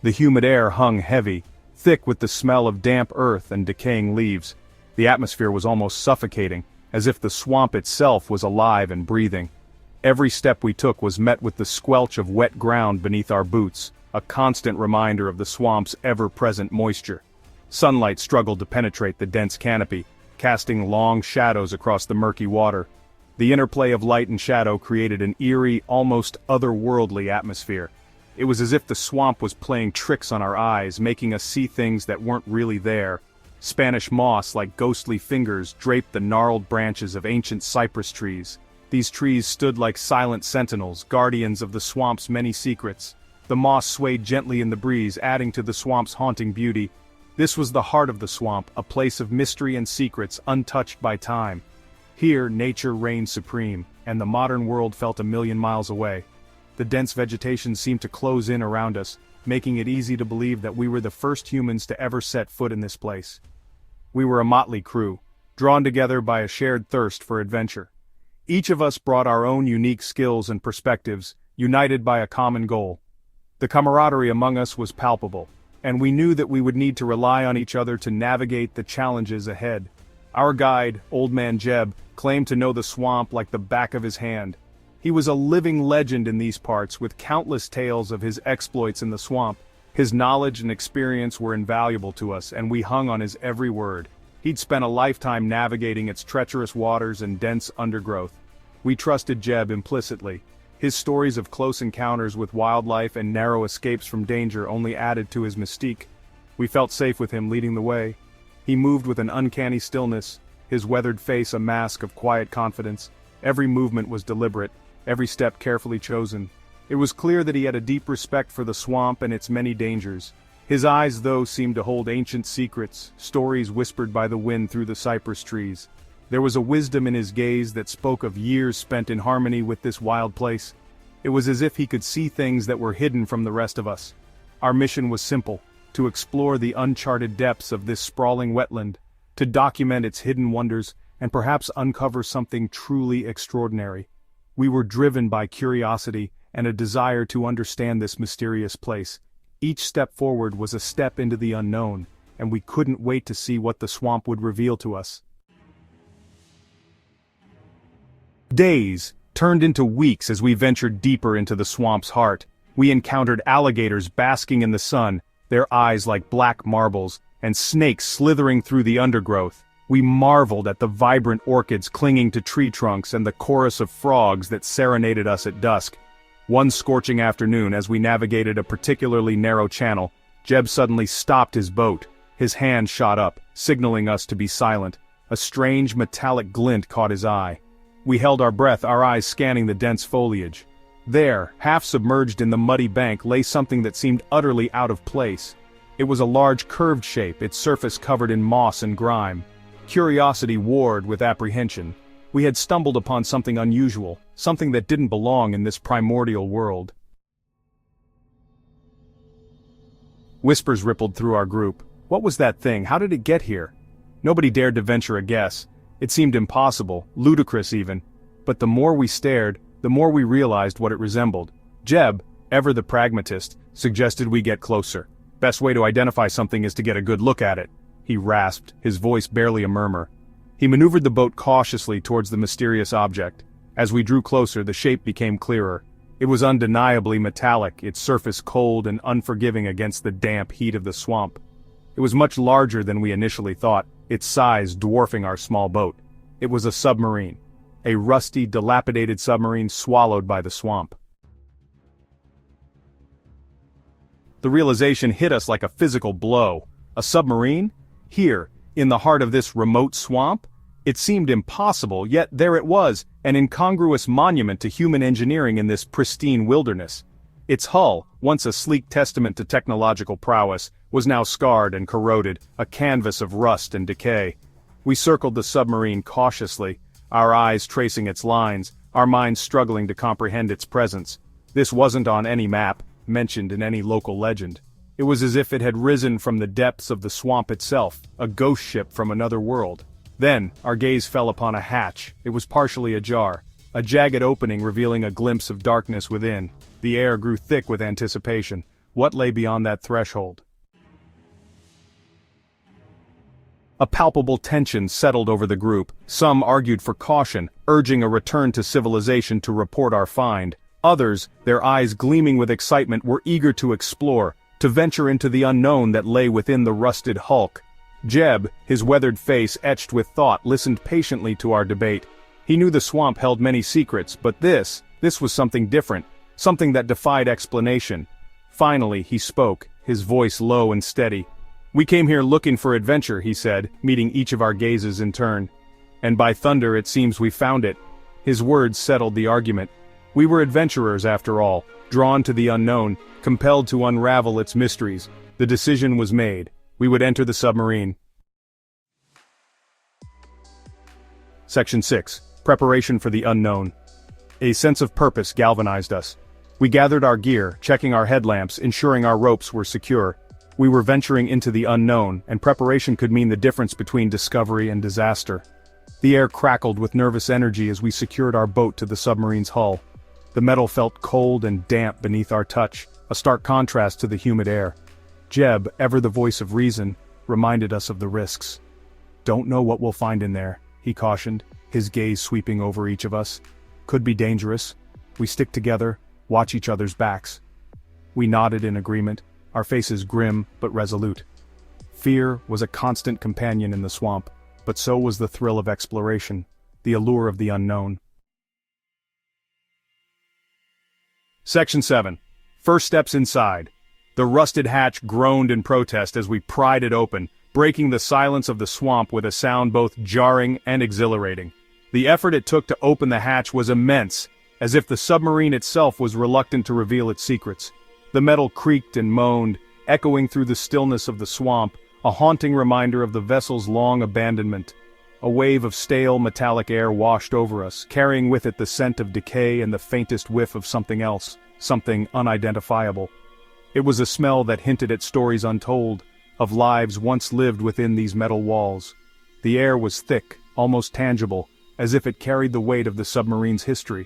The humid air hung heavy, thick with the smell of damp earth and decaying leaves. The atmosphere was almost suffocating, as if the swamp itself was alive and breathing. Every step we took was met with the squelch of wet ground beneath our boots, a constant reminder of the swamp's ever-present moisture. Sunlight struggled to penetrate the dense canopy, casting long shadows across the murky water. The interplay of light and shadow created an eerie, almost otherworldly atmosphere. It was as if the swamp was playing tricks on our eyes, making us see things that weren't really there. Spanish moss, like ghostly fingers, draped the gnarled branches of ancient cypress trees. These trees stood like silent sentinels, guardians of the swamp's many secrets. The moss swayed gently in the breeze, adding to the swamp's haunting beauty. This was the heart of the swamp, a place of mystery and secrets untouched by time. Here, nature reigned supreme, and the modern world felt a million miles away. The dense vegetation seemed to close in around us, making it easy to believe that we were the first humans to ever set foot in this place. We were a motley crew, drawn together by a shared thirst for adventure. Each of us brought our own unique skills and perspectives, united by a common goal. The camaraderie among us was palpable, and we knew that we would need to rely on each other to navigate the challenges ahead. Our guide, Old Man Jeb, claimed to know the swamp like the back of his hand. He was a living legend in these parts, with countless tales of his exploits in the swamp. His knowledge and experience were invaluable to us, and we hung on his every word. He'd spent a lifetime navigating its treacherous waters and dense undergrowth. We trusted Jeb implicitly. His stories of close encounters with wildlife and narrow escapes from danger only added to his mystique. We felt safe with him leading the way. He moved with an uncanny stillness, his weathered face a mask of quiet confidence. Every movement was deliberate, every step carefully chosen. It was clear that he had a deep respect for the swamp and its many dangers. His eyes, though, seemed to hold ancient secrets, stories whispered by the wind through the cypress trees. There was a wisdom in his gaze that spoke of years spent in harmony with this wild place. It was as if he could see things that were hidden from the rest of us. Our mission was simple: to explore the uncharted depths of this sprawling wetland, to document its hidden wonders, and perhaps uncover something truly extraordinary. We were driven by curiosity and a desire to understand this mysterious place. Each step forward was a step into the unknown, and we couldn't wait to see what the swamp would reveal to us. Days turned into weeks as we ventured deeper into the swamp's heart. We encountered alligators basking in the sun, their eyes like black marbles, and snakes slithering through the undergrowth. We marveled at the vibrant orchids clinging to tree trunks and the chorus of frogs that serenaded us at dusk. One scorching afternoon, as we navigated a particularly narrow channel, Jeb suddenly stopped his boat. His hand shot up, signaling us to be silent. A strange metallic glint caught his eye. We held our breath, our eyes scanning the dense foliage. There, half submerged in the muddy bank, lay something that seemed utterly out of place. It was a large curved shape, its surface covered in moss and grime. Curiosity warred with apprehension. We had stumbled upon something unusual, something that didn't belong in this primordial world. Whispers rippled through our group. What was that thing? How did it get here? Nobody dared to venture a guess. It seemed impossible, ludicrous even. But the more we stared, the more we realized what it resembled. Jeb, ever the pragmatist, suggested we get closer. Best way to identify something is to get a good look at it, he rasped, his voice barely a murmur. He maneuvered the boat cautiously towards the mysterious object. As we drew closer, the shape became clearer. It was undeniably metallic, its surface cold and unforgiving against the damp heat of the swamp. It was much larger than we initially thought, its size dwarfing our small boat. It was a submarine. A rusty, dilapidated submarine swallowed by the swamp. The realization hit us like a physical blow. A submarine? Here, in the heart of this remote swamp? It seemed impossible, yet there it was, an incongruous monument to human engineering in this pristine wilderness. Its hull, once a sleek testament to technological prowess, was now scarred and corroded, a canvas of rust and decay. We circled the submarine cautiously, our eyes tracing its lines, our minds struggling to comprehend its presence. This wasn't on any map, mentioned in any local legend. It was as if it had risen from the depths of the swamp itself, a ghost ship from another world. Then, our gaze fell upon a hatch. It was partially ajar, a jagged opening revealing a glimpse of darkness within. The air grew thick with anticipation. What lay beyond that threshold? A palpable tension settled over the group. Some argued for caution, urging a return to civilization to report our find. Others, their eyes gleaming with excitement, were eager to explore, to venture into the unknown that lay within the rusted hulk. Jeb, his weathered face etched with thought, listened patiently to our debate. He knew the swamp held many secrets, but this was something different, something that defied explanation. Finally, he spoke, his voice low and steady. "We came here looking for adventure," he said, meeting each of our gazes in turn. "And by thunder, it seems we found it." His words settled the argument. We were adventurers after all, drawn to the unknown, compelled to unravel its mysteries. The decision was made. We would enter the submarine. Section 6. Preparation for the unknown. A sense of purpose galvanized us. We gathered our gear, checking our headlamps, ensuring our ropes were secure. We were venturing into the unknown, and preparation could mean the difference between discovery and disaster. The air crackled with nervous energy as we secured our boat to the submarine's hull. The metal felt cold and damp beneath our touch, a stark contrast to the humid air. Jeb, ever the voice of reason, reminded us of the risks. "Don't know what we'll find in there," he cautioned, his gaze sweeping over each of us. "Could be dangerous. We stick together, watch each other's backs." We nodded in agreement, our faces grim but resolute. Fear was a constant companion in the swamp, but so was the thrill of exploration, the allure of the unknown. Section 7. First steps inside. The rusted hatch groaned in protest as we pried it open, breaking the silence of the swamp with a sound both jarring and exhilarating. The effort it took to open the hatch was immense, as if the submarine itself was reluctant to reveal its secrets. The metal creaked and moaned, echoing through the stillness of the swamp, a haunting reminder of the vessel's long abandonment. A wave of stale metallic air washed over us, carrying with it the scent of decay and the faintest whiff of something else, something unidentifiable. It was a smell that hinted at stories untold, of lives once lived within these metal walls. The air was thick, almost tangible, as if it carried the weight of the submarine's history.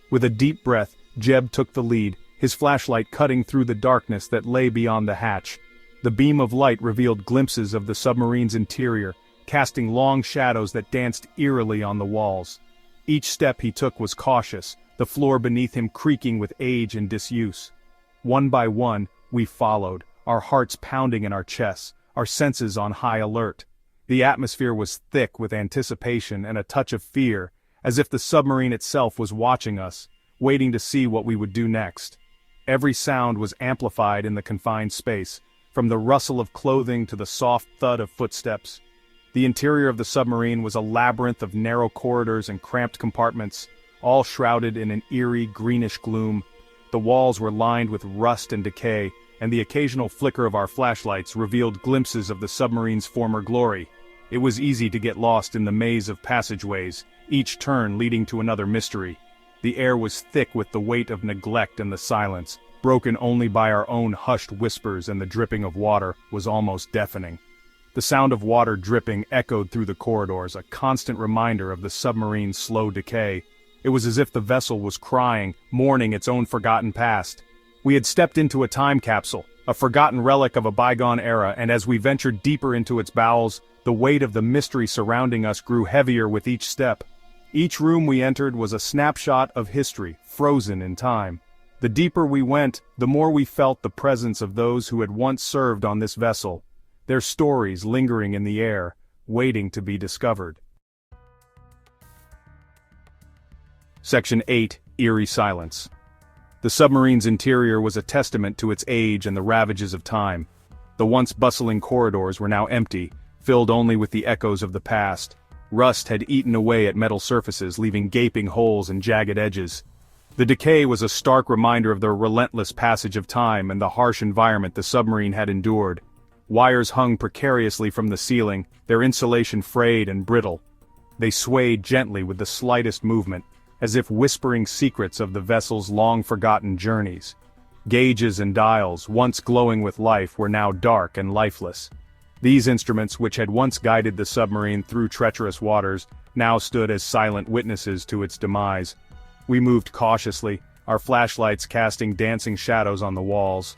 With a deep breath, Jeb took the lead, his flashlight cutting through the darkness that lay beyond the hatch. The beam of light revealed glimpses of the submarine's interior, casting long shadows that danced eerily on the walls. Each step he took was cautious, the floor beneath him creaking with age and disuse. One by one, we followed, our hearts pounding in our chests, our senses on high alert. The atmosphere was thick with anticipation and a touch of fear, as if the submarine itself was watching us, waiting to see what we would do next. Every sound was amplified in the confined space, from the rustle of clothing to the soft thud of footsteps. The interior of the submarine was a labyrinth of narrow corridors and cramped compartments, all shrouded in an eerie greenish gloom. The walls were lined with rust and decay, and the occasional flicker of our flashlights revealed glimpses of the submarine's former glory. It was easy to get lost in the maze of passageways, each turn leading to another mystery. The air was thick with the weight of neglect, and the silence, broken only by our own hushed whispers and the dripping of water, was almost deafening. The sound of water dripping echoed through the corridors, a constant reminder of the submarine's slow decay. It was as if the vessel was crying, mourning its own forgotten past. We had stepped into a time capsule, a forgotten relic of a bygone era, and as we ventured deeper into its bowels, the weight of the mystery surrounding us grew heavier with each step. Each room we entered was a snapshot of history, frozen in time. The deeper we went, the more we felt the presence of those who had once served on this vessel, their stories lingering in the air, waiting to be discovered. Section 8. Eerie Silence. The submarine's interior was a testament to its age and the ravages of time. The once bustling corridors were now empty, filled only with the echoes of the past. Rust had eaten away at metal surfaces, leaving gaping holes and jagged edges. The decay was a stark reminder of the relentless passage of time and the harsh environment the submarine had endured. Wires hung precariously from the ceiling, their insulation frayed and brittle. They swayed gently with the slightest movement, as if whispering secrets of the vessel's long-forgotten journeys. Gauges and dials, once glowing with life, were now dark and lifeless. These instruments, which had once guided the submarine through treacherous waters, now stood as silent witnesses to its demise. We moved cautiously, our flashlights casting dancing shadows on the walls.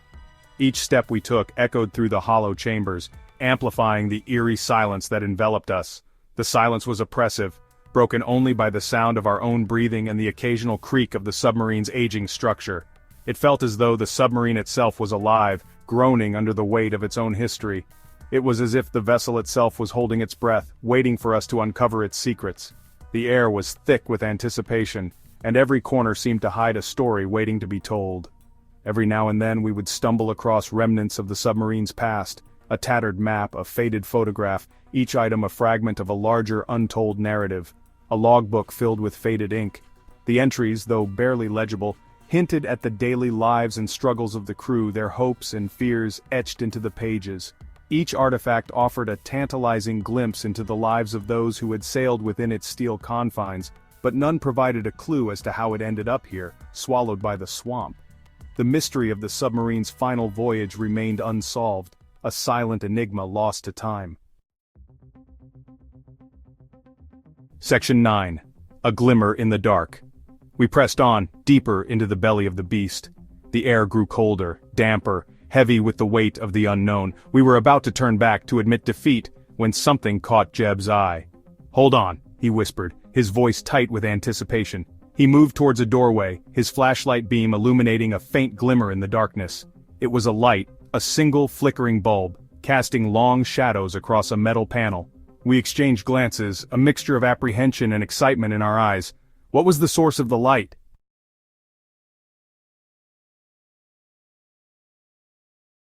Each step we took echoed through the hollow chambers, amplifying the eerie silence that enveloped us. The silence was oppressive, broken only by the sound of our own breathing and the occasional creak of the submarine's aging structure. It felt as though the submarine itself was alive, groaning under the weight of its own history. It was as if the vessel itself was holding its breath, waiting for us to uncover its secrets. The air was thick with anticipation, and every corner seemed to hide a story waiting to be told. Every now and then we would stumble across remnants of the submarine's past, a tattered map, a faded photograph, each item a fragment of a larger untold narrative, a logbook filled with faded ink. The entries, though barely legible, hinted at the daily lives and struggles of the crew, their hopes and fears etched into the pages. Each artifact offered a tantalizing glimpse into the lives of those who had sailed within its steel confines, but none provided a clue as to how it ended up here, swallowed by the swamp. The mystery of the submarine's final voyage remained unsolved, a silent enigma lost to time. Section 9. A Glimmer in the Dark. We pressed on, deeper into the belly of the beast. The air grew colder, damper, heavy with the weight of the unknown. We were about to turn back to admit defeat, when something caught Jeb's eye. "Hold on," he whispered, his voice tight with anticipation. He moved towards a doorway, his flashlight beam illuminating a faint glimmer in the darkness. It was a light, a single flickering bulb, casting long shadows across a metal panel. We exchanged glances, a mixture of apprehension and excitement in our eyes. What was the source of the light?